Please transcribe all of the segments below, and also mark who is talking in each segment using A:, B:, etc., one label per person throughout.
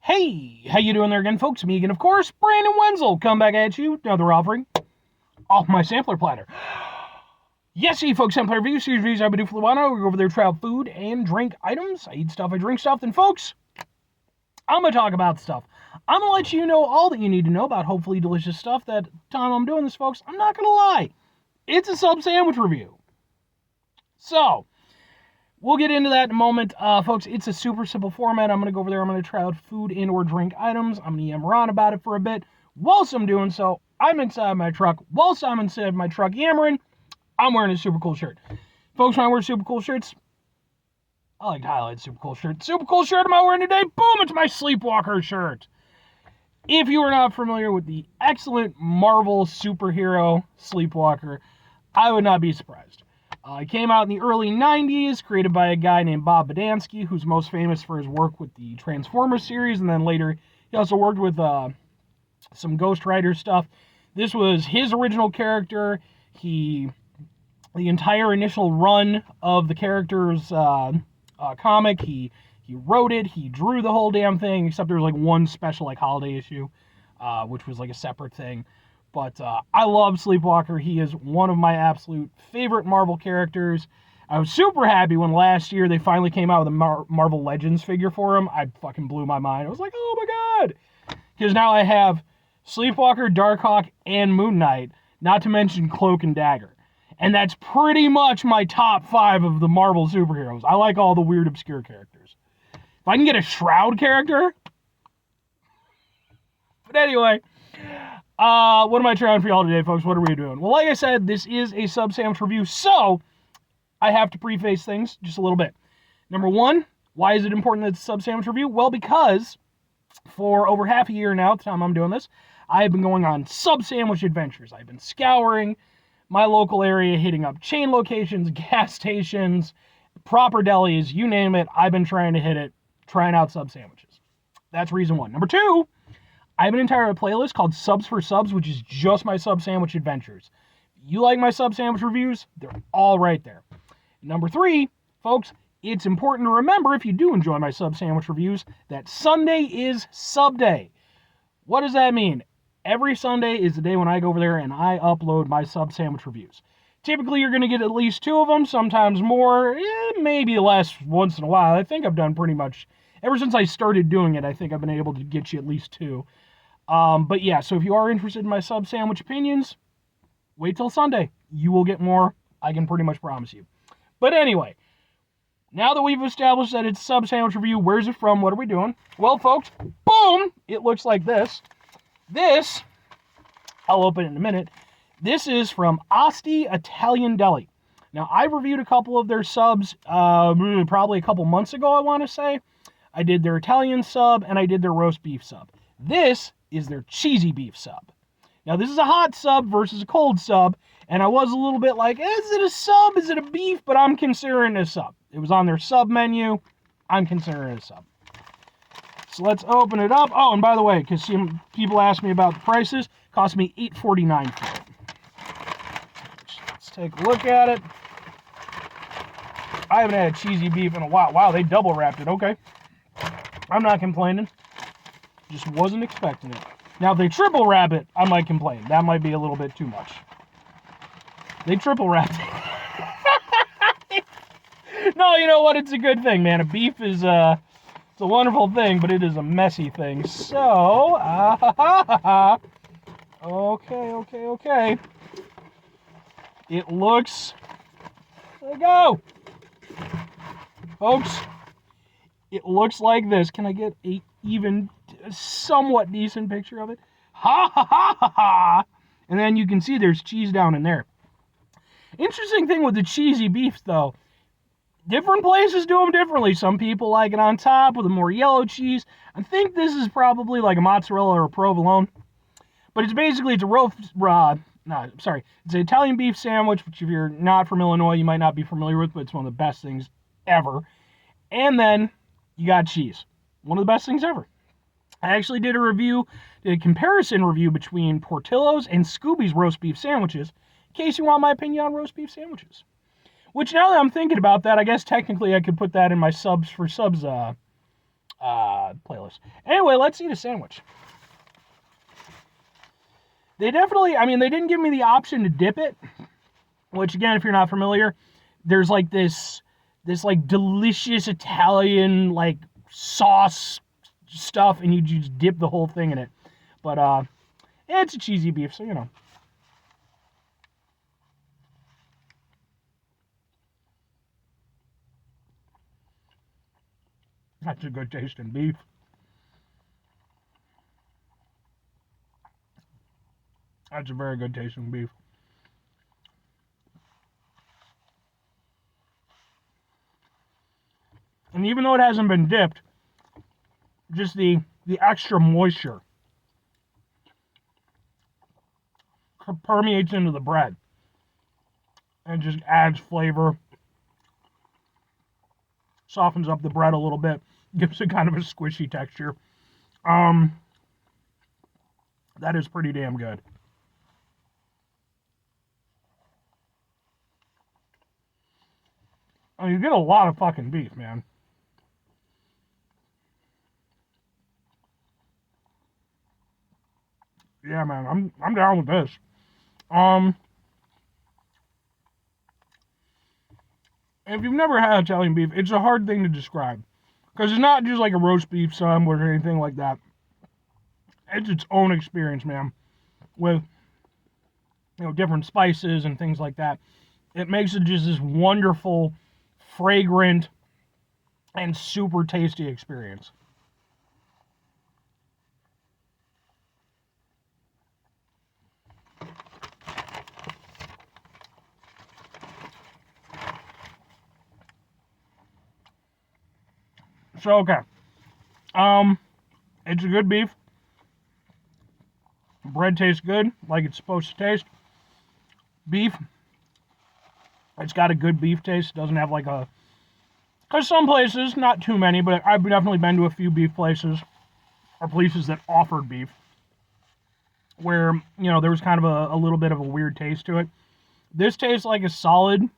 A: Hey, how you doing there again, folks? Me again, of course, Brandon Wenzel. Come back at you, another offering off my sampler platter. Yes, folks, sampler reviews, series reviews I do for the while. We go over there, try out food and drink items. I eat stuff, I drink stuff. Then, folks, I'm going to talk about stuff. I'm going to let you know all that you need to know about hopefully delicious stuff. That time I'm doing this, folks, I'm not going to lie. It's a sub sandwich review. So, we'll get into that in a moment. Folks, it's a super simple format. I'm going to go over there. I'm going to try out food and or drink items. I'm going to yammer on about it for a bit. Whilst I'm doing so, I'm inside my truck. Whilst I'm inside my truck yammering, I'm wearing a super cool shirt. Folks, when I wear super cool shirts, I like to highlight super cool shirt. Super cool shirt am I wearing today? Boom, it's my Sleepwalker shirt. If you are not familiar with the excellent Marvel superhero Sleepwalker, I would not be surprised. It came out in the early 90s, created by a guy named Bob Badansky, who's most famous for his work with the Transformers series, and then later he also worked with some Ghost Rider stuff. This was his original character. The entire initial run of the character's comic, he wrote it, he drew the whole damn thing, except there was like one special like holiday issue, which was like a separate thing. But I love Sleepwalker. He is one of my absolute favorite Marvel characters. I was super happy when last year they finally came out with a Marvel Legends figure for him. I fucking blew my mind. I was like, oh my god. Because now I have Sleepwalker, Darkhawk, and Moon Knight, not to mention Cloak and Dagger. And that's pretty much my top 5 of the Marvel superheroes. I like all the weird, obscure characters. If I can get a Shroud character... But anyway... what am I trying for y'all today, folks? What are we doing? Well, like I said, this is a sub sandwich review, so I have to preface things just a little bit. Number one, why is it important that it's a sub sandwich review? Well, because for over half a year now, at the time I'm doing this, I have been going on sub sandwich adventures. I've been scouring my local area, hitting up chain locations, gas stations, proper delis, you name it. I've been trying to hit it, trying out sub sandwiches. That's reason one. Number two, I have an entire playlist called Subs for Subs, which is just my sub sandwich adventures. If you like my sub sandwich reviews, they're all right there. Number three, folks, it's important to remember, if you do enjoy my sub sandwich reviews, that Sunday is SUBday. What does that mean? Every Sunday is the day when I go over there and I upload my sub sandwich reviews. Typically, you're going to get at least 2 of them, sometimes more, maybe less once in a while. I think I've done pretty much, ever since I started doing it, I think I've been able to get you at least 2. But yeah, so if you are interested in my sub sandwich opinions, wait till Sunday. You will get more, I can pretty much promise you. But anyway, now that we've established that it's a sub sandwich review, where's it from? What are we doing? Well, folks, boom! It looks like this. This, I'll open it in a minute. This is from Asti Italian Deli. Now, I reviewed a couple of their subs probably a couple months ago, I want to say. I did their Italian sub, and I did their roast beef sub. This is their cheesy beef sub. Now, this is a hot sub versus a cold sub, and I was a little bit like, is it a sub? Is it a beef? But I'm considering it a sub. It was on their sub menu. I'm considering it a sub. So let's open it up. Oh, and by the way, because people ask me about the prices, it cost me $8.49 for it. Let's take a look at it. I haven't had cheesy beef in a while. Wow, they double wrapped it. Okay. I'm not complaining. Just wasn't expecting it. Now, if they triple wrap it, I might complain. That might be a little bit too much. They triple wrapped it. No, you know what? It's a good thing, man. A beef is it's a wonderful thing, but it is a messy thing. So, okay. It looks. There we go, folks. It looks like this. Can I get a even somewhat decent picture of it? Ha ha ha ha ha! And then you can see there's cheese down in there. Interesting thing with the cheesy beef, though, different places do them differently. Some people like it on top with a more yellow cheese. I think this is probably like a mozzarella or a provolone. But it's basically, it's an Italian beef sandwich, which if you're not from Illinois, you might not be familiar with, but it's one of the best things ever. And then you got cheese. One of the best things ever. I actually did a comparison review between Portillo's and Scooby's roast beef sandwiches, in case you want my opinion on roast beef sandwiches. Which, now that I'm thinking about that, I guess technically I could put that in my subs for subs playlist. Anyway, let's eat a sandwich. They definitely, I mean, they didn't give me the option to dip it, which again, if you're not familiar, there's like this like delicious Italian like sauce stuff, and you just dip the whole thing in it. But it's a cheesy beef, so you know. That's a good tasting beef. That's a very good tasting beef. And even though it hasn't been dipped, just the extra moisture permeates into the bread and just adds flavor, softens up the bread a little bit, gives it kind of a squishy texture. That is pretty damn good. I mean, you get a lot of fucking beef, man. Yeah, man, I'm down with this. If you've never had Italian beef, it's a hard thing to describe. Because it's not just like a roast beef sandwich or anything like that. It's its own experience, man. With, you know, different spices and things like that. It makes it just this wonderful, fragrant, and super tasty experience. So, okay. It's a good beef. Bread tastes good, like it's supposed to taste. Beef, it's got a good beef taste. It doesn't have like a... Because some places, not too many, but I've definitely been to a few beef places, or places that offered beef, where, you know, there was kind of a little bit of a weird taste to it. This tastes like a solid,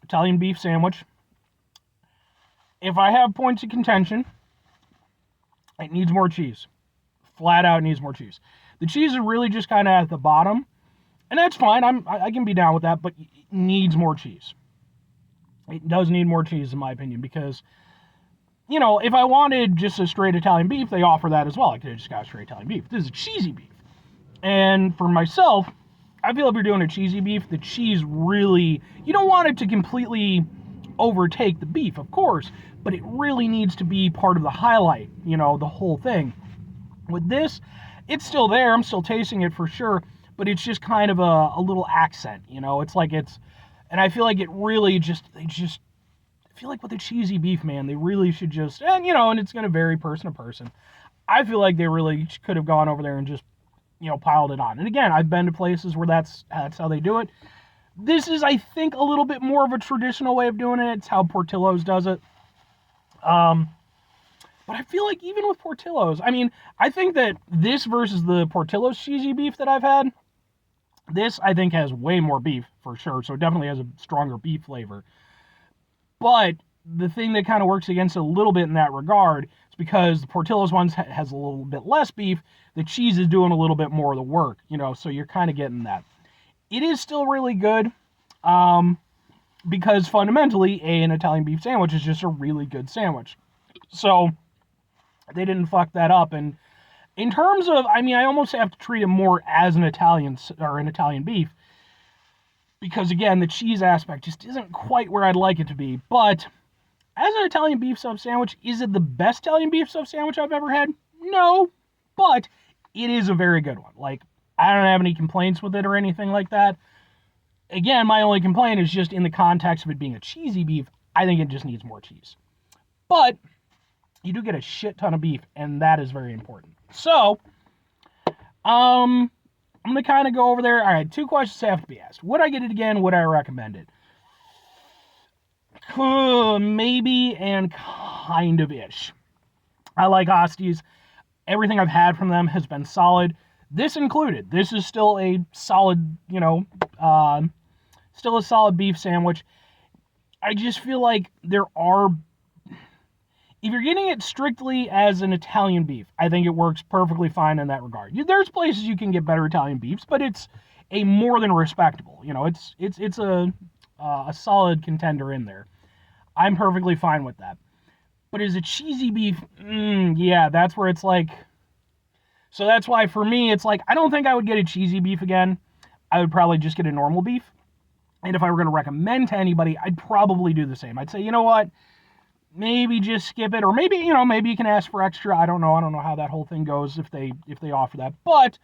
A: Italian beef sandwich. If I have points of contention, it needs more cheese. Flat out needs more cheese. The cheese is really just kind of at the bottom, and that's fine. I can be down with that, but it needs more cheese. It does need more cheese, in my opinion, because, you know, if I wanted just a straight Italian beef, they offer that as well. I could have just got a straight Italian beef. This is a cheesy beef. And for myself, I feel if you're doing a cheesy beef, the cheese really, you don't want it to completely overtake the beef, of course, but it really needs to be part of the highlight, you know, the whole thing. With this, it's still there. I'm still tasting it for sure, but it's just kind of a little accent, you know. It's like it's, and I feel like it really just, I feel like with the cheesy beef, man, they really should just, and you know, and it's going to vary person to person. I feel like they really could have gone over there and just, you know, piled it on. And again, I've been to places where that's how they do it. This is, I think, a little bit more of a traditional way of doing it. It's how Portillo's does it. But I feel like even with Portillo's, I mean, I think that this versus the Portillo's cheesy beef that I've had, this, I think, has way more beef, for sure. So it definitely has a stronger beef flavor. But the thing that kind of works against it a little bit in that regard is because the Portillo's ones has a little bit less beef, the cheese is doing a little bit more of the work, you know, so you're kind of getting that. It is still really good, because fundamentally, an Italian beef sandwich is just a really good sandwich. So they didn't fuck that up. And in terms of, I mean, I almost have to treat it more as an Italian beef, because again, the cheese aspect just isn't quite where I'd like it to be. But as an Italian beef sub sandwich, is it the best Italian beef sub sandwich I've ever had? No, but it is a very good one. Like, I don't have any complaints with it or anything like that. Again, my only complaint is just in the context of it being a cheesy beef, I think it just needs more cheese. But you do get a shit ton of beef, and that is very important. So, I'm going to kind of go over there. All right, 2 questions have to be asked. Would I get it again? Would I recommend it? Maybe and kind of ish. I like Asti's. Everything I've had from them has been solid. This included. This is still a solid, you know, still a solid beef sandwich. I just feel like there are, if you're getting it strictly as an Italian beef, I think it works perfectly fine in that regard. There's places you can get better Italian beefs, but it's a more than respectable. It's a solid contender in there. I'm perfectly fine with that. But as a cheesy beef, yeah, that's where it's like. So that's why for me, it's like I don't think I would get a cheesy beef again. I would probably just get a normal beef. And if I were going to recommend to anybody, I'd probably do the same. I'd say, you know what? Maybe just skip it, or maybe maybe you can ask for extra. I don't know how that whole thing goes if they offer that. But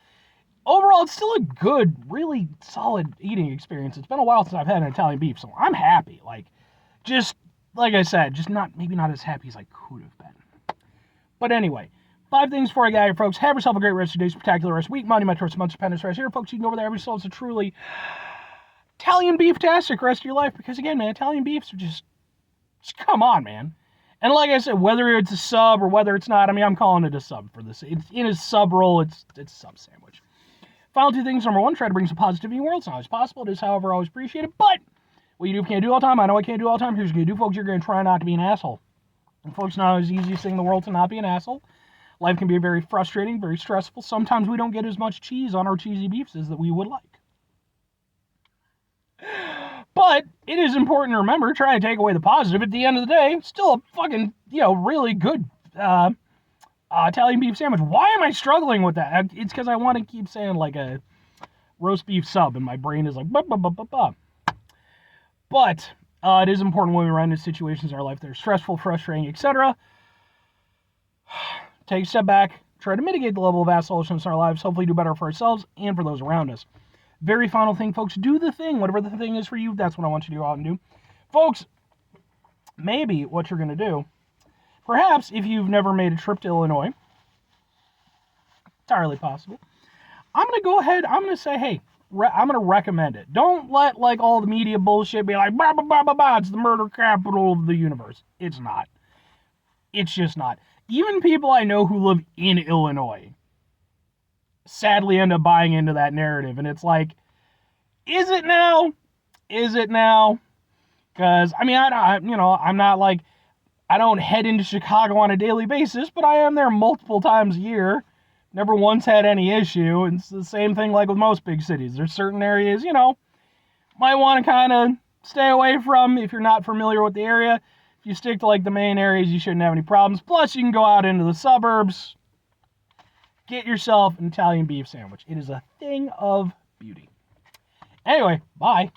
A: overall, it's still a good, really solid eating experience. It's been a while since I've had an Italian beef, so I'm happy. Just like I said, just maybe not as happy as I could have been. But anyway, 5 things before I get out here, folks. Have yourself a great rest of your day, spectacular rest of week. Monday, my Month Independence rest here, folks. You can go over there, have yourselves a truly Italian beef-tastic rest of your life, because again, man, Italian beefs are just come on, man. And like I said, whether it's a sub or whether it's not, I mean, I'm calling it a sub for this. It's in a sub roll. It's a sub sandwich. Final 2 things. Number 1, try to bring some positivity in the world. It's not always possible. It is, however, always appreciated. But what you do can't do all the time. I know I can't do all the time. Here's what you do, folks. You're going to try not to be an asshole. And folks, not always the easiest thing in the world to not be an asshole. Life can be very frustrating, very stressful. Sometimes we don't get as much cheese on our cheesy beefs as that we would like. But it is important to remember, try to take away the positive. At the end of the day, still a fucking, really good Italian beef sandwich. Why am I struggling with that? It's because I want to keep saying like a roast beef sub, and my brain is like, bah, bah, bah, bah, bah. But it is important when we run into situations in our life that are stressful, frustrating, etc. Take a step back, try to mitigate the level of assholishness in our lives, hopefully do better for ourselves and for those around us. Very final thing, folks, do the thing. Whatever the thing is for you, that's what I want you to go out and do. Folks, maybe what you're going to do, perhaps if you've never made a trip to Illinois, entirely possible, I'm going to go ahead, I'm going to say, hey, I'm going to recommend it. Don't let, all the media bullshit be like, bah, bah, bah, bah, bah, it's the murder capital of the universe. It's not. It's just not. Even people I know who live in Illinois sadly end up buying into that narrative, and it's like, is it now? Is it now? Because I mean, I'm not like, I don't head into Chicago on a daily basis, but I am there multiple times a year. Never once had any issue. And it's the same thing like with most big cities. There's certain areas, might want to kind of stay away from if you're not familiar with the area. If you stick to the main areas, you shouldn't have any problems. Plus, you can go out into the suburbs. Get yourself an Italian beef sandwich. It is a thing of beauty. Anyway, bye.